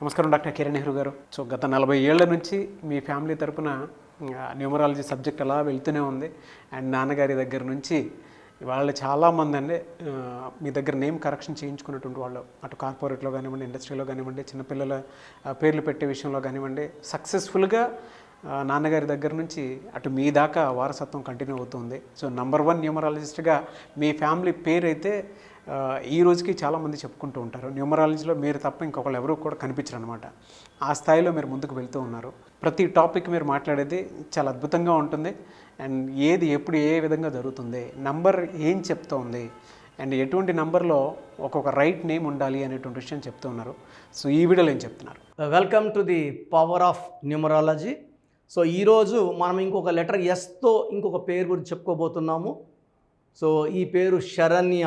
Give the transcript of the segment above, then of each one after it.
నమస్కారం డాక్టర్ కిరణ్ నెహ్రూ గారు. సో గత 40 ఏళ్ల నుంచి మీ ఫ్యామిలీ తరపున న్యూమరాలజీ సబ్జెక్ట్ అలా వెళ్తూనే ఉంది. అండ్ నాన్నగారి దగ్గర నుంచి వాళ్ళు చాలామంది అండి మీ దగ్గర నేమ్ కరెక్షన్ చేయించుకున్నటువంటి వాళ్ళు, అటు కార్పొరేట్లో కానివ్వండి, ఇండస్ట్రీలో కానివ్వండి, చిన్నపిల్లల పేర్లు పెట్టే విషయంలో కానివ్వండి, సక్సెస్ఫుల్గా నాన్నగారి దగ్గర నుంచి అటు మీ దాకా వారసత్వం కంటిన్యూ అవుతుంది. సో నంబర్ 1 న్యూమరాలజిస్ట్గా మీ ఫ్యామిలీ పేరు అయితే ఈ రోజుకి చాలామంది చెప్పుకుంటూ ఉంటారు. న్యూమరాలజీలో మీరు తప్ప ఇంకొకళ్ళు ఎవరు కూడా కనిపించరు అనమాట. ఆ స్థాయిలో మీరు ముందుకు వెళ్తూ ఉన్నారు. ప్రతి టాపిక్ మీరు మాట్లాడేది చాలా అద్భుతంగా ఉంటుంది. అండ్ ఏది ఎప్పుడు ఏ విధంగా జరుగుతుంది, నంబర్ ఏం చెప్తోంది, అండ్ ఎటువంటి నంబర్లో ఒక్కొక్క రైట్ నేమ్ ఉండాలి అనేటువంటి విషయం చెప్తూ ఉన్నారు. సో ఈ వీడియోలో ఏం చెప్తున్నారు? Welcome to the power of numerology. So ఈరోజు మనం ఇంకొక లెటర్ ఎస్తో ఇంకొక పేరు గురించి చెప్పుకోబోతున్నాము. సో ఈ పేరు శరణ్య.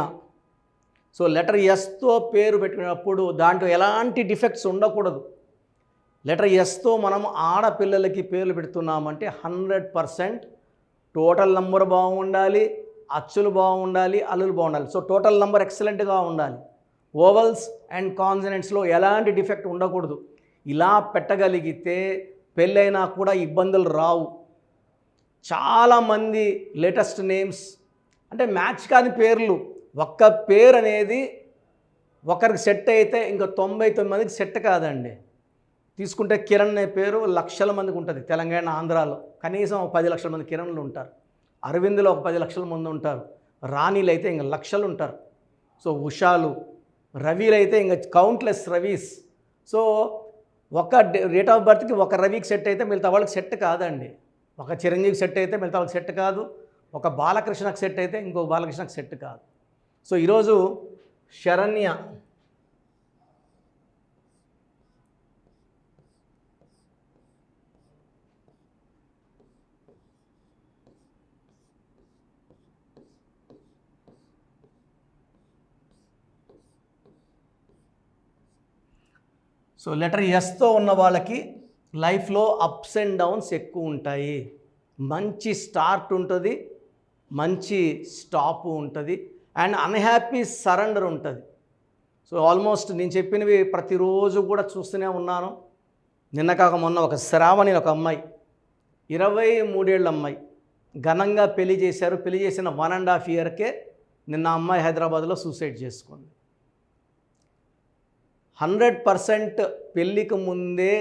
సో లెటర్ ఎస్తో పేరు పెట్టుకున్నప్పుడు దాంట్లో ఎలాంటి డిఫెక్ట్స్ ఉండకూడదు. లెటర్ ఎస్తో మనం ఆడపిల్లలకి పేర్లు పెడుతున్నామంటే 100% టోటల్ నంబర్ బాగుండాలి, అచ్చులు బాగుండాలి, అల్లులు బాగుండాలి. సో టోటల్ నంబర్ ఎక్సలెంట్గా ఉండాలి. ఓవల్స్ అండ్ కాన్సనెంట్స్లో ఎలాంటి డిఫెక్ట్ ఉండకూడదు. ఇలా పెట్టగలిగితే పెళ్ళైనా కూడా ఇబ్బందులు రావు. చాలామంది లేటెస్ట్ నేమ్స్ అంటే మ్యాచ్ కాని పేర్లు, ఒక్క పేరు అనేది ఒకరికి సెట్ అయితే ఇంకా 99 మందికి సెట్ కాదండి. తీసుకుంటే కిరణ్ అనే పేరు లక్షల మందికి ఉంటుంది. తెలంగాణ, ఆంధ్రాలో కనీసం 10 లక్షల మంది కిరణ్లు ఉంటారు. అరవింద్లో ఒక 10 లక్షల మంది ఉంటారు. రాణీలు అయితే ఇంకా లక్షలు ఉంటారు. సో ఉషాలు, రవిలు అయితే ఇంకా కౌంట్లెస్ రవీస్. సో ఒక డేట్ ఆఫ్ బర్త్కి ఒక రవికి సెట్ అయితే మిగతా వాళ్ళకి సెట్ కాదండి. ఒక చిరంజీవికి సెట్ అయితే మిగతా వాళ్ళకి సెట్ కాదు. ఒక బాలకృష్ణకి సెట్ అయితే ఇంకో బాలకృష్ణకి సెట్ కాదు. సో ఈరోజు శరణ్య సో లెటర్ ఎస్తో ఉన్న వాళ్ళకి లైఫ్లో అప్స్ అండ్ డౌన్స్ ఎక్కువ ఉంటాయి. మంచి స్టార్ట్ ఉంటుంది, మంచి స్టాప్ ఉంటుంది, అండ్ అన్హ్యాపీ సరెండర్ ఉంటుంది. సో ఆల్మోస్ట్ నేను చెప్పినవి ప్రతిరోజు కూడా చూస్తూనే ఉన్నాను. నిన్న కాక మొన్న ఒక శ్రావణి, ఒక అమ్మాయి 23 ఏళ్ళ అమ్మాయి ఘనంగా పెళ్లి చేశారు. పెళ్లి చేసిన 1.5 ఇయర్కే నిన్న అమ్మాయి హైదరాబాద్లో సూసైడ్ చేసుకుంది. 100% పెళ్ళికి ముందే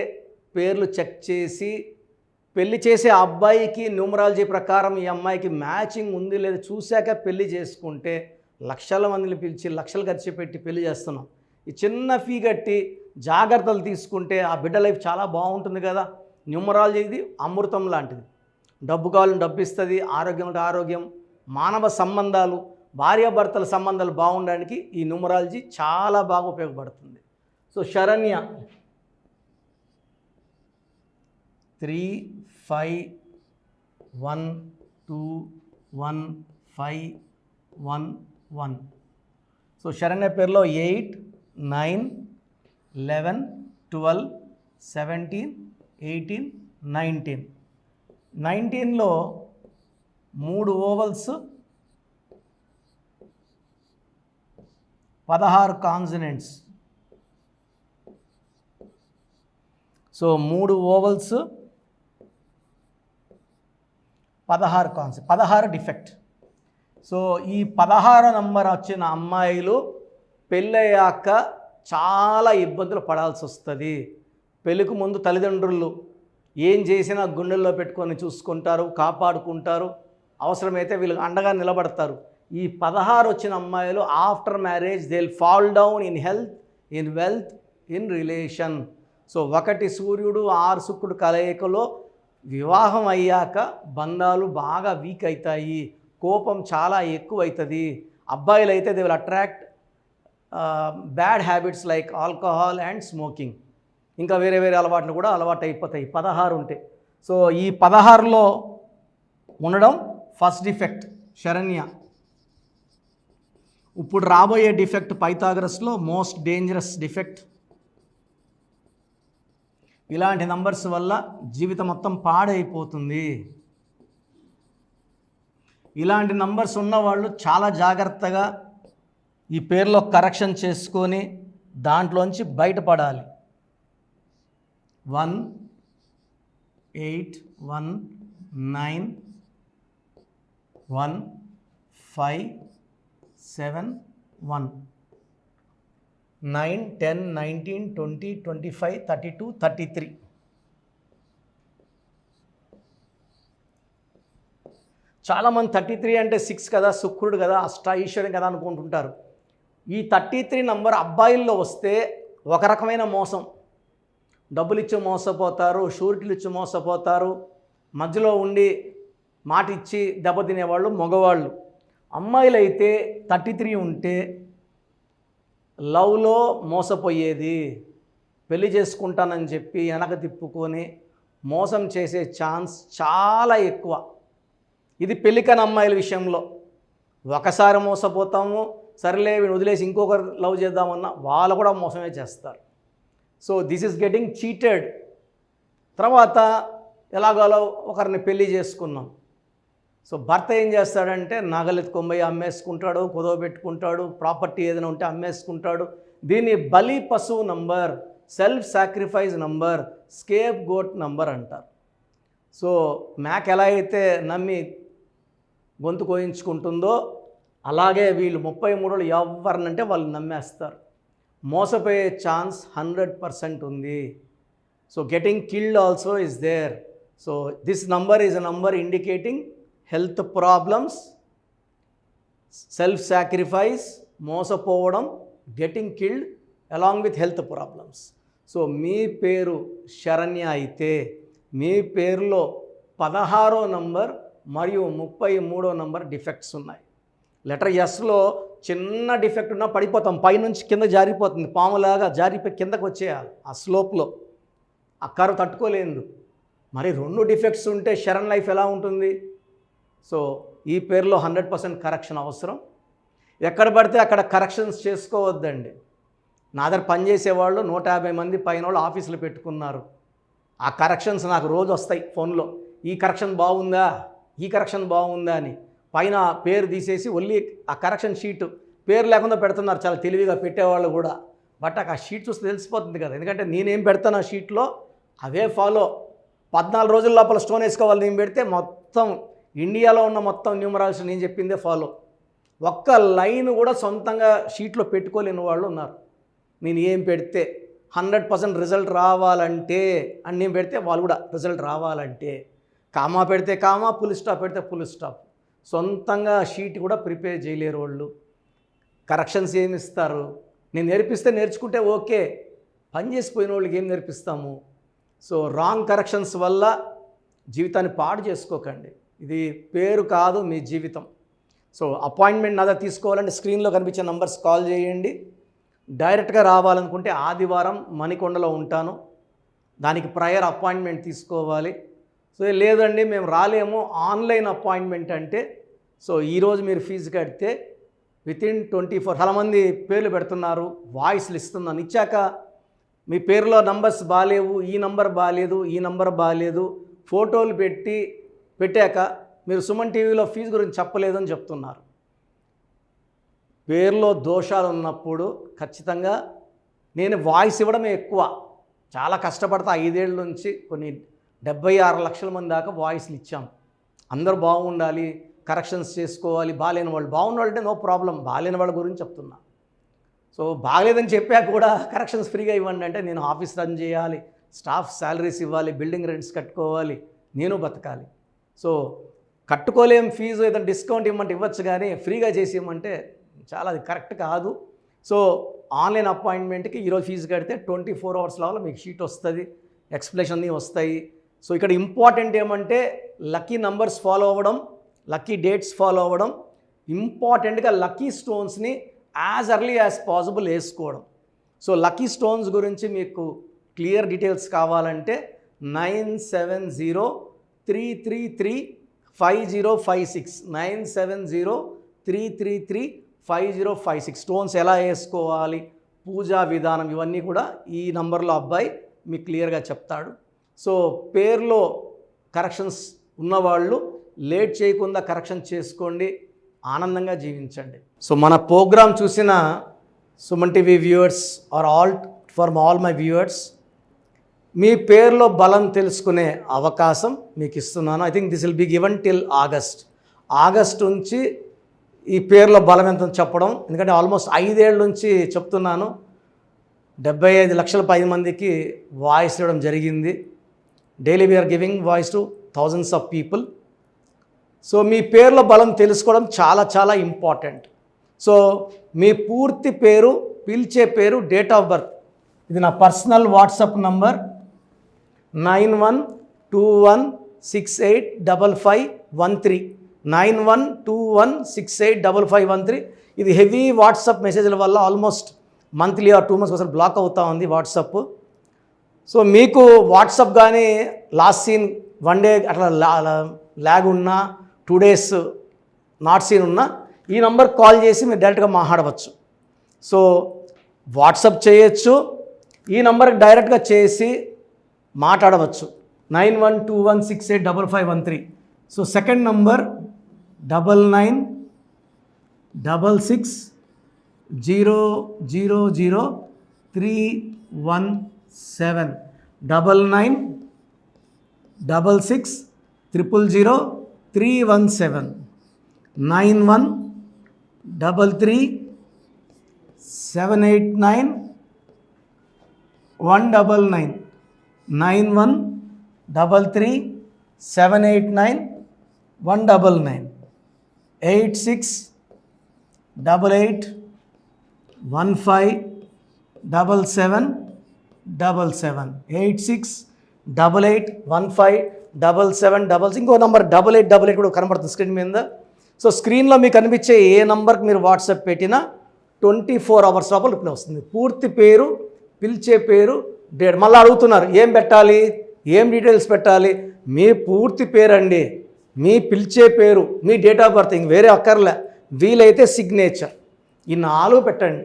పేర్లు చెక్ చేసి పెళ్లి చేసే అబ్బాయికి న్యూమరాలజీ ప్రకారం ఈ అమ్మాయికి మ్యాచింగ్ ఉంది లేదా చూశాక పెళ్లి చేసుకుంటే లక్షల మందిని పిలిచి లక్షలు ఖర్చు పెట్టి పెళ్లి చేస్తున్నాం. ఈ చిన్న ఫీ కట్టి జాగ్రత్తలు తీసుకుంటే ఆ బిడ్డ లైఫ్ చాలా బాగుంటుంది కదా. న్యూమరాలజీ ఇది అమృతం లాంటిది. డబ్బు కావాలని డబ్బు ఇస్తుంది, ఆరోగ్యం అంటే ఆరోగ్యం, మానవ సంబంధాలు, భార్యాభర్తల సంబంధాలు బాగుండడానికి ఈ న్యూమరాలజీ చాలా బాగా ఉపయోగపడుతుంది. సో శరణ్య 3 5 1 2 1 5 1 1. సో శరణ్య పేరులో 8 9 11 12 17 18 19. 19లో 3 ovals, 16 consonants. So 3 ovals, 16 defect. So ఈ 16 నంబర్ వచ్చిన అమ్మాయిలు పెళ్ళయ్యాక చాలా ఇబ్బందులు పడాల్సి వస్తుంది. పెళ్ళికి ముందు తల్లిదండ్రులు ఏం చేసినా గుండెల్లో పెట్టుకొని చూసుకుంటారు, కాపాడుకుంటారు, అవసరమైతే వీళ్ళకి అండగా నిలబడతారు. ఈ 16 వచ్చిన అమ్మాయిలు after marriage they will fall down in health, in wealth, in relation. So 1 సూర్యుడు 6 శుక్రుడు కలయికలో వివాహం అయ్యాక బంధాలు బాగా వీక్ అవుతాయి, కోపం చాలా ఎక్కువ అవుతుంది. అబ్బాయిలు అయితే they will attract bad habits like alcohol and smoking, ఇంకా వేరే వేరే అలవాట్లు కూడా అలవాటు అయిపోతాయి 16 ఉంటే. సో ఈ 16లో ఉండడం ఫస్ట్ డిఫెక్ట్ శరణ్య. ఇప్పుడు రాబోయే డిఫెక్ట్ పైథాగరస్లో మోస్ట్ డేంజరస్ డిఫెక్ట్. ఇలాంటి నంబర్స్ వల్ల జీవితం మొత్తం పాడైపోతుంది. ఇలాంటి నంబర్స్ ఉన్నవాళ్ళు చాలా జాగ్రత్తగా ఈ పేర్లో కరెక్షన్ చేసుకొని దాంట్లోంచి బయటపడాలి. 1 8 1 9 1 5 7 1 9 10 19 20 25 32 33. చాలామంది 33 అంటే 6 కదా, శుక్రుడు కదా, అష్టైశ్వర్యం కదా అనుకుంటుంటారు. ఈ 33 నంబర్ అబ్బాయిల్లో వస్తే ఒక రకమైన మోసం. డబ్బులు ఇచ్చి మోసపోతారు, షూరిటీలు ఇచ్చి మోసపోతారు, మధ్యలో ఉండి మాట ఇచ్చి దెబ్బతినేవాళ్ళు మగవాళ్ళు. అమ్మాయిలు అయితే 33 ఉంటే లవ్లో మోసపోయేది, పెళ్లి చేసుకుంటానని చెప్పి వెనక తిప్పుకొని మోసం చేసే ఛాన్స్ చాలా ఎక్కువ. ఇది పెళ్ళికని అమ్మాయిల విషయంలో ఒకసారి మోసపోతాము, సరేలే వీడిని వదిలేసి ఇంకొకరు లవ్ చేద్దామన్నా వాళ్ళు కూడా మోసమే చేస్తారు. So this is getting cheated. తర్వాత ఎలాగోలా ఒకరిని పెళ్లి చేసుకున్నాం. సో భర్త ఏం చేస్తాడంటే నగలు ఎత్తుకొని అమ్మేసుకుంటాడు, కుదవ పెట్టుకుంటాడు, ప్రాపర్టీ ఏదైనా ఉంటే అమ్మేసుకుంటాడు. దీన్ని బలి పశువు number, self sacrifice number, scapegoat number అంటారు. సో మ్యాక్ ఎలా అయితే నమ్మి గొంతు కోయించుకుంటుందో అలాగే వీళ్ళు 33 ఎవరినంటే వాళ్ళు నమ్మేస్తారు. మోసపోయే ఛాన్స్ 100% ఉంది. So getting killed also is there. So this number is a number indicating health problems, self sacrifice, మోసపోవడం, getting killed along with health problems. So మీ పేరు శరణ్య అయితే మీ పేరులో 16వ నంబర్ మరియు 33వ నంబర్ డిఫెక్ట్స్ ఉన్నాయి. లెటర్ ఎస్లో చిన్న డిఫెక్ట్ ఉన్నా పడిపోతాం, పైనుంచి కింద జారిపోతుంది, పాములాగా జారిపోయి కిందకు వచ్చేయాలి. ఆ స్లోప్లో ఆ కర్వ్ తట్టుకోలేదు. మరి 2 డిఫెక్ట్స్ ఉంటే శరణ్ లైఫ్ ఎలా ఉంటుంది? సో ఈ పేరులో 100% కరెక్షన్ అవసరం. ఎక్కడ పడితే అక్కడ కరెక్షన్స్ చేసుకోవద్దండి. నా దగ్గర పనిచేసేవాళ్ళు 150 మంది పైన వాళ్ళు ఆఫీసులు పెట్టుకున్నారు. ఆ కరెక్షన్స్ నాకు రోజు వస్తాయి ఫోన్లో. ఈ కరెక్షన్ బాగుందా, ఈ కరెక్షన్ బాగుందా అని పైన పేరు తీసేసి ఒళ్ళి ఆ కరెక్షన్ షీట్ పేరు లేకుండా పెడుతున్నారు, చాలా తెలివిగా పెట్టేవాళ్ళు కూడా. బట్ ఆ షీట్ చూస్తే తెలిసిపోతుంది కదా, ఎందుకంటే నేనేం పెడతాను ఆ షీట్లో అవే ఫాలో. 14 రోజుల లోపల స్టోన్ వేసుకోవాలి నేను పెడితే మొత్తం ఇండియాలో ఉన్న మొత్తం న్యూమరాల్స్ నేను చెప్పిందే ఫాలో. ఒక్క లైన్ కూడా సొంతంగా షీట్లో పెట్టుకోలేని వాళ్ళు ఉన్నారు. నేను ఏం పెడితే 100% రిజల్ట్ రావాలంటే అని నేను పెడితే వాళ్ళు కూడా రిజల్ట్ రావాలంటే, కామా పెడితే కామా, ఫుల్ స్టాప్ పెడితే ఫుల్ స్టాప్. సొంతంగా షీట్ కూడా ప్రిపేర్ చేయలేరు వాళ్ళు. కరెక్షన్స్ ఏమి ఇస్తారు? నేను నేర్పిస్తే నేర్చుకుంటే ఓకే, పని చేసిపోయిన వాళ్ళకి ఏం నేర్పిస్తాము? సో రాంగ్ కరెక్షన్స్ వల్ల జీవితాన్ని పాడు చేసుకోకండి. ఇది పేరు కాదు, మీ జీవితం. సో అపాయింట్మెంట్ నాదా తీసుకోవాలంటే స్క్రీన్లో కనిపించే నంబర్స్ కాల్ చేయండి. డైరెక్ట్గా రావాలనుకుంటే ఆదివారం మణికొండలో ఉంటాను, దానికి ప్రయర్ అపాయింట్మెంట్ తీసుకోవాలి. సో లేదండి మేము రాలేము, ఆన్లైన్ అపాయింట్మెంట్ అంటే, సో ఈరోజు మీరు ఫీజు కడితే వితిన్ 24, చాలామంది పేర్లు పెడుతున్నారు, వాయిస్లు ఇస్తున్నాను, ఇచ్చాక మీ పేరులో నంబర్స్ బాగాలేవు, ఈ నంబర్ బాగాలేదు, ఈ నంబర్ బాగాలేదు, ఫోటోలు పెట్టాక మీరు సుమన్ టీవీలో ఫీజు గురించి చెప్పలేదు అని చెప్తున్నారు. పేరులో దోషాలు ఉన్నప్పుడు ఖచ్చితంగా నేను వాయిస్ ఇవ్వడమే ఎక్కువ, చాలా కష్టపడతా. 5 ఏళ్ళ నుంచి కొన్ని 76 లక్షల మంది దాకా వాయిస్లు ఇచ్చాం. అందరూ బాగుండాలి, కరెక్షన్స్ చేసుకోవాలి, బాగాలేని వాళ్ళు బాగుండాలంటే నో ప్రాబ్లం, బాగాలేని వాళ్ళ గురించి చెప్తున్నా. సో బాగలేదని చెప్పాక కూడా కరెక్షన్స్ ఫ్రీగా ఇవ్వండి అంటే నేను ఆఫీస్ రన్ చేయాలి, స్టాఫ్ శాలరీస్ ఇవ్వాలి, బిల్డింగ్ రెంట్స్ కట్టుకోవాలి, నేను బతకాలి. సో కట్టుకోలేం ఫీజు, ఏదైనా డిస్కౌంట్ ఇవ్వమంటే ఇవ్వచ్చు, కానీ ఫ్రీగా చేసి ఇవ్వమంటే చాలా అది కరెక్ట్ కాదు. సో ఆన్లైన్ అపాయింట్మెంట్కి ఈరోజు ఫీజు కడితే 24 అవర్స్ లోపల మీకు షీట్ వస్తుంది, ఎక్స్ప్లెనేషన్ అన్నీ వస్తాయి. సో ఇక్కడ ఇంపార్టెంట్ ఏమంటే లక్కీ నంబర్స్ ఫాలో అవ్వడం, లక్కీ డేట్స్ ఫాలో అవ్వడం, ఇంపార్టెంట్గా లక్కీ స్టోన్స్ని యాజ్ ఎర్లీ యాజ్ పాసిబుల్ వేసుకోవడం. సో లక్కీ స్టోన్స్ గురించి మీకు క్లియర్ డీటెయిల్స్ కావాలంటే 9703335056 9703335056 స్టోన్స్ ఎలా వేసుకోవాలి, పూజా విధానం, ఇవన్నీ కూడా ఈ నంబర్లో అబ్బాయి మీకు క్లియర్గా చెప్తాడు. సో పేరులో కరెక్షన్స్ ఉన్నవాళ్ళు లేట్ చేయకుండా కరెక్షన్ చేసుకోండి, ఆనందంగా జీవించండి. సో మన ప్రోగ్రామ్ చూసిన Suman TV viewers are all my viewers, మీ పేరులో బలం తెలుసుకునే అవకాశం మీకు ఇస్తున్నాను. I think this will be given till August నుంచి ఈ పేరులో బలం ఎంత చెప్పడం, ఎందుకంటే ఆల్మోస్ట్ 5 ఏళ్ళ నుంచి చెప్తున్నాను. 75 లక్షల 10 మందికి వాయిస్ ఇవ్వడం జరిగింది. Daily we're giving voice to thousands of people. So మీ పేరులో బలం తెలుసుకోవడం చాలా చాలా ఇంపార్టెంట్. సో మీ పూర్తి పేరు, పిలిచే పేరు, డేట్ ఆఫ్ బర్త్, ఇది నా పర్సనల్ వాట్సాప్ నంబర్ 9121685513 9121685513. ఇది హెవీ వాట్సాప్ మెసేజ్ల వల్ల ఆల్మోస్ట్ మంత్లీ ఆర్ 2 months ఒకసారి బ్లాక్ అవుతూ ఉంది వాట్సాప్. సో మీకు వాట్సాప్ కానీ లాస్ట్ సీన్ 1 day అట్లా ల్యాగ్ ఉన్నా, 2 days నాట్ సీన్ ఉన్నా ఈ నంబర్ కాల్ చేసి మీరు డైరెక్ట్గా మాట్లాడవచ్చు. సో వాట్సాప్ చేయొచ్చు, ఈ నంబర్కి డైరెక్ట్గా చేసి మాట్లాడవచ్చు 9121685513. So second number 9966000317 9966000317 9133789199 9133789199 8688157777 8688157777. ఇంకో నంబర్ 8888 కూడా కనబడుతుంది స్క్రీన్ మీద. సో స్క్రీన్లో మీకు కనిపించే ఏ నంబర్కి మీరు వాట్సాప్ పెట్టినా 24 hours లోపల రిప్లై వస్తుంది. పూర్తి పేరు, పిలిచే పేరు, డేట్. మళ్ళీ అడుగుతున్నారు ఏం పెట్టాలి, ఏం డీటెయిల్స్ పెట్టాలి. మీ పూర్తి పేరు అండి, మీ పిలిచే పేరు, మీ డేట్ ఆఫ్ బర్త్, ఇంక వేరే అక్కర్లే. వీలైతే సిగ్నేచర్, ఈ 4 పెట్టండి.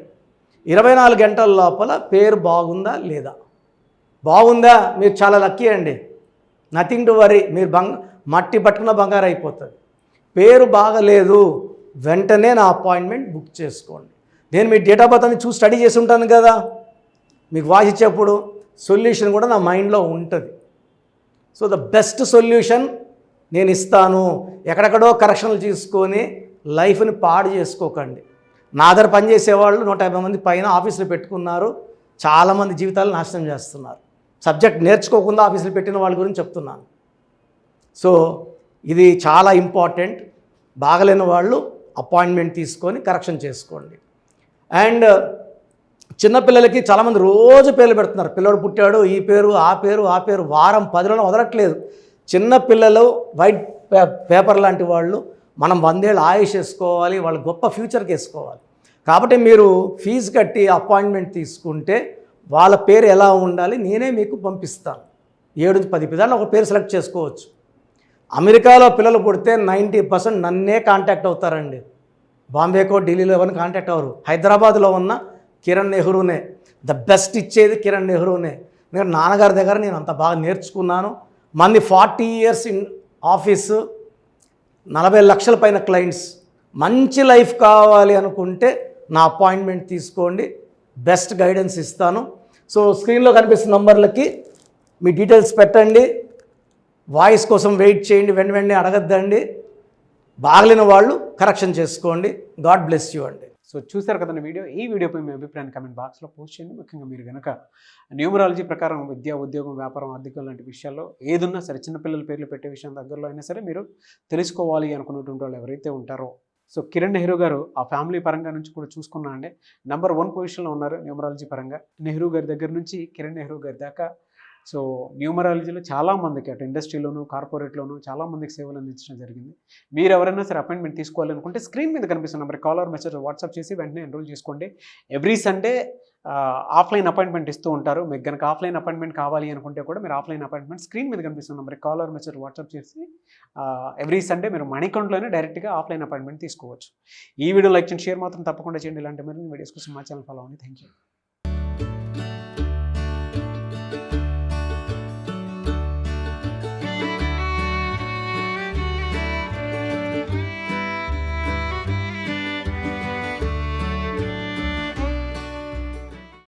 24 గంటల లోపల పేరు బాగుందా లేదా, బాగుందా మీరు చాలా లక్కీ అండి, నథింగ్ టు వరీ. మీరు మట్టి పట్టుకున్న బంగారు అయిపోతుంది. పేరు బాగలేదు, వెంటనే నా అపాయింట్మెంట్ బుక్ చేసుకోండి. నేను మీ డేట్ ఆఫ్ బర్త్ అని చూసి స్టడీ చేసి ఉంటాను కదా, మీకు వాయిస్ ఇచ్చేప్పుడు సొల్యూషన్ కూడా నా మైండ్లో ఉంటుంది. సో ద బెస్ట్ సొల్యూషన్ నేను ఇస్తాను. ఎక్కడెక్కడో కరెక్షన్లు తీసుకొని లైఫ్ని పాడు చేసుకోకండి. నా దగ్గర పనిచేసేవాళ్ళు 150 మంది పైన ఆఫీసులు పెట్టుకున్నారు. చాలామంది జీవితాలు నాశనం చేస్తున్నారు. సబ్జెక్ట్ నేర్చుకోకుండా ఆఫీసులు పెట్టిన వాళ్ళ గురించి చెప్తున్నాను. సో ఇది చాలా ఇంపార్టెంట్. బాగలేని వాళ్ళు అపాయింట్మెంట్ తీసుకొని కరెక్షన్ చేసుకోండి. అండ్ చిన్నపిల్లలకి చాలామంది రోజు పేర్లు పెడుతున్నారు. పిల్లడు పుట్టాడు, ఈ పేరు ఆ పేరు ఆ పేరు, వారం 10 రోజులు వదలట్లేదు. చిన్నపిల్లలు వైట్ పేపర్ లాంటి వాళ్ళు, మనం 100 ఏళ్ళు ఆయుష్ వేసుకోవాలి, వాళ్ళు గొప్ప ఫ్యూచర్కి వేసుకోవాలి. కాబట్టి మీరు ఫీజు కట్టి అపాయింట్మెంట్ తీసుకుంటే వాళ్ళ పేరు ఎలా ఉండాలి నేనే మీకు పంపిస్తాను. 7 నుంచి 10 పిల్లలు ఒక పేరు సెలెక్ట్ చేసుకోవచ్చు. అమెరికాలో పిల్లలు పుడితే 90% నన్నే కాంటాక్ట్ అవుతారండి. బాంబేకో ఢిల్లీలో ఎవరిని కాంటాక్ట్ అవ్వరు. హైదరాబాద్లో ఉన్న కిరణ్ నెహ్రూనే, ద బెస్ట్ ఇచ్చేది కిరణ్ నెహ్రూనే. ఎందుకంటే నాన్నగారి దగ్గర నేను అంత బాగా నేర్చుకున్నాను. మంది 40 years ఇన్ ఆఫీసు, 40 లక్షల పైన క్లయింట్స్. మంచి లైఫ్ కావాలి అనుకుంటే నా అపాయింట్మెంట్ తీసుకోండి, బెస్ట్ గైడెన్స్ ఇస్తాను. సో స్క్రీన్లో కనిపిస్తున్న నంబర్లకి మీ డీటెయిల్స్ పెట్టండి. వాయిస్ కోసం వెయిట్ చేయండి, వెంటనే అడగద్దండి. బాగలేని వాళ్ళు కరెక్షన్ చేసుకోండి. గాడ్ బ్లెస్ యూ అండి. సో చూసారు కదండి వీడియో. ఈ వీడియోపై మీ అభిప్రాయాన్ని కామెంట్ బాక్స్లో పోస్ట్ చేయండి. ముఖ్యంగా మీరు కనుక న్యూమరాలజీ ప్రకారం విద్య, ఉద్యోగం, వ్యాపారం, ఆర్థికం లాంటి విషయాల్లో ఏదున్నా సరే, చిన్నపిల్లల పేర్లు పెట్టే విషయం దగ్గరలో అయినా సరే మీరు తెలుసుకోవాలి అనుకున్నటువంటి వాళ్ళు ఎవరైతే ఉంటారో, సో కిరణ్ నెహ్రూ గారు ఆ ఫ్యామిలీ పరంగా నుంచి కూడా చూసుకున్నా అండి నంబర్ 1 పొజిషన్లో ఉన్నారు న్యూమరాలజీ పరంగా. నెహ్రూ గారి దగ్గర నుంచి కిరణ్ నెహ్రూ గారి దాకా సో న్యూమరాలజీలో చాలామందికి అటు ఇండస్ట్రీలోను, కార్పొరేట్లోను చాలామందికి సేవలు అందించడం జరిగింది. మీరు ఎవరైనా సరే అపాయింట్మెంట్ తీసుకోవాలనుకుంటే స్క్రీన్ మీద కనిపిస్తున్న number call or message WhatsApp చేసి వెంటనే ఎన్రోల్ చేసుకోండి. ఎవ్రీ సండే ఆఫ్లైన్ అపాయింట్మెంట్ ఇస్తూ ఉంటారు. మీకు కనుక ఆఫ్లైన్ అపాయింట్మెంట్ కావాలి అనుకుంటే కూడా మీరు ఆఫ్లైన్ అపాయింట్మెంట్ స్క్రీన్ మీద కనిపిస్తున్న number call or message WhatsApp చేసి ఎవ్రీ సండే మీరు మణికంట్లోనే డైరెక్ట్గా ఆఫ్లైన్ అపాయింట్మెంట్ తీసుకోవచ్చు. ఈ వీడియో లైక్ చేయండి, షేర్ మాత్రం తప్పకుండా చేయండి. ఇలాంటి మరిన్ని వీడియోస్ కోసం మా ఛానల్ ఫాలో అవ్వండి. Thank you.